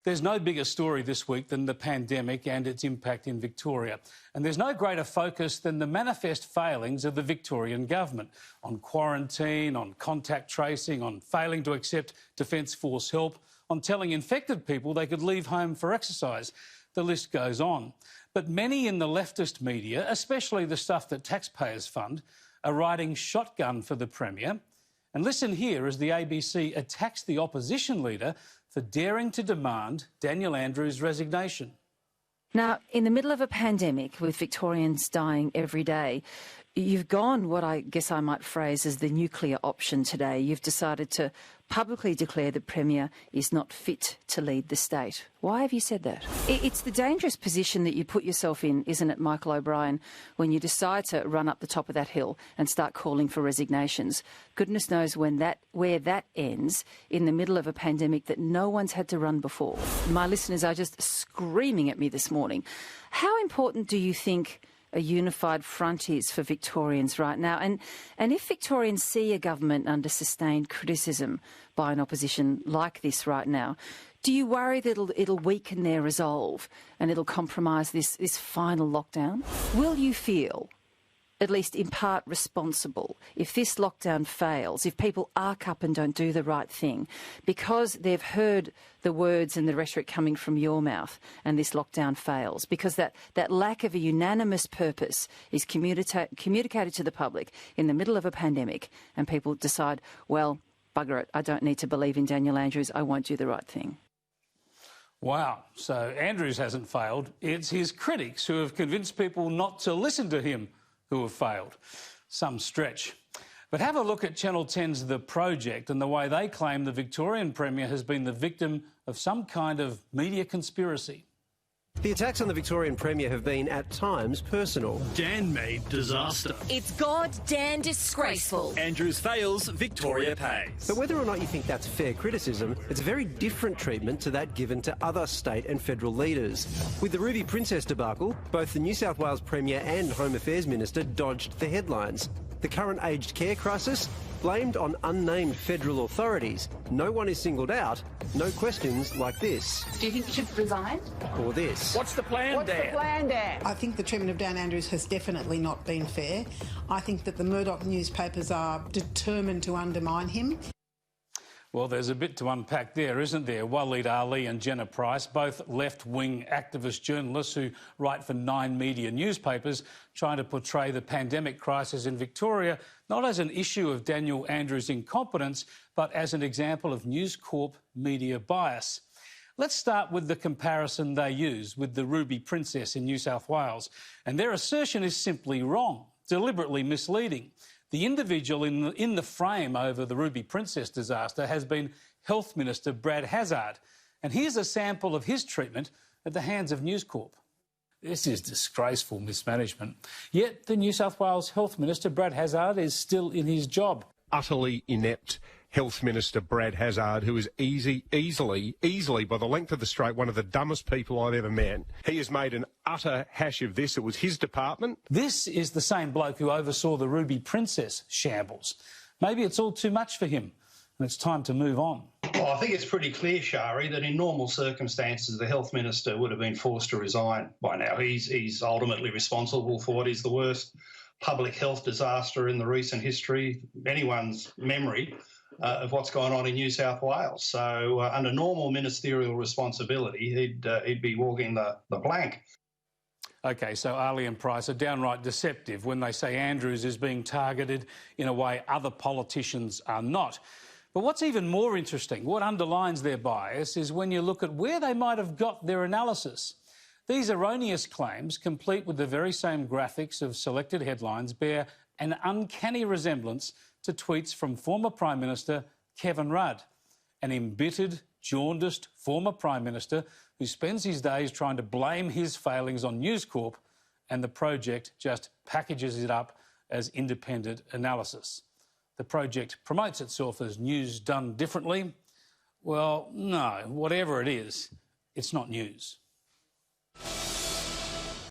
There's no bigger story this week than the pandemic and its impact in Victoria. And there's no greater focus than the manifest failings of the Victorian government on quarantine, on contact tracing, on failing to accept Defence Force help, on telling infected people they could leave home for exercise. The list goes on. But many in the leftist media, especially the stuff that taxpayers fund, are riding shotgun for the Premier. And listen here as the ABC attacks the opposition leader for daring to demand Daniel Andrews' resignation. Now, in the middle of a pandemic with Victorians dying every day, you've gone what I guess I might phrase as the nuclear option today. You've decided to publicly declare the Premier is not fit to lead the state. Why have you said that? It's the dangerous position that you put yourself in, isn't it, Michael O'Brien, when you decide to run up the top of that hill and start calling for resignations. Goodness knows where that ends in the middle of a pandemic that no one's had to run before. My listeners are just screaming at me this morning. How important do you think a unified front is for Victorians right now? And if Victorians see a government under sustained criticism by an opposition like this right now, do you worry that it'll weaken their resolve and it'll compromise this final lockdown? Will you feel, at least in part, responsible if this lockdown fails, if people arc up and don't do the right thing because they've heard the words and the rhetoric coming from your mouth and this lockdown fails, because that lack of a unanimous purpose is communicated to the public in the middle of a pandemic and people decide, well, bugger it, I don't need to believe in Daniel Andrews, I won't do the right thing. Wow, so Andrews hasn't failed. It's his critics who have convinced people not to listen to him who have failed. Some stretch. But have a look at Channel 10's The Project and the way they claim the Victorian Premier has been the victim of some kind of media conspiracy. The attacks on the Victorian Premier have been, at times, personal. Dan-made disaster. It's goddamn disgraceful. Andrews fails, Victoria pays. But whether or not you think that's fair criticism, it's a very different treatment to that given to other state and federal leaders. With the Ruby Princess debacle, both the New South Wales Premier and Home Affairs Minister dodged the headlines. The current aged care crisis, blamed on unnamed federal authorities. No one is singled out. No questions like this. Do you think you should resign? Or this. What's the plan, Dan? I think the treatment of Dan Andrews has definitely not been fair. I think that the Murdoch newspapers are determined to undermine him. Well, there's a bit to unpack there, isn't there? Waleed Ali and Jenna Price, both left-wing activist journalists who write for 9 media newspapers, trying to portray the pandemic crisis in Victoria not as an issue of Daniel Andrews' incompetence, but as an example of News Corp media bias. Let's start with the comparison they use with the Ruby Princess in New South Wales. And their assertion is simply wrong, deliberately misleading. The individual in the frame over the Ruby Princess disaster has been Health Minister Brad Hazzard. And here's a sample of his treatment at the hands of News Corp. This is disgraceful mismanagement. Yet the New South Wales Health Minister Brad Hazzard is still in his job. Utterly inept Health Minister Brad Hazzard, who is easily, by the length of the straight, one of the dumbest people I've ever met. He has made an utter hash of this. It was his department. This is the same bloke who oversaw the Ruby Princess shambles. Maybe it's all too much for him, and it's time to move on. Well, I think it's pretty clear, Shari, that in normal circumstances the Health Minister would have been forced to resign by now. He's ultimately responsible for what is the worst public health disaster in the recent history, anyone's memory, of what's gone on in New South Wales. So under normal ministerial responsibility, he'd be walking the plank. OK, so Ali and Price are downright deceptive when they say Andrews is being targeted in a way other politicians are not. But what's even more interesting, what underlines their bias, is when you look at where they might have got their analysis. These erroneous claims, complete with the very same graphics of selected headlines, bear an uncanny resemblance to tweets from former Prime Minister Kevin Rudd, an embittered, jaundiced former Prime Minister who spends his days trying to blame his failings on News Corp, and The Project just packages it up as independent analysis. The Project promotes itself as news done differently. Well, no, whatever it is, it's not news.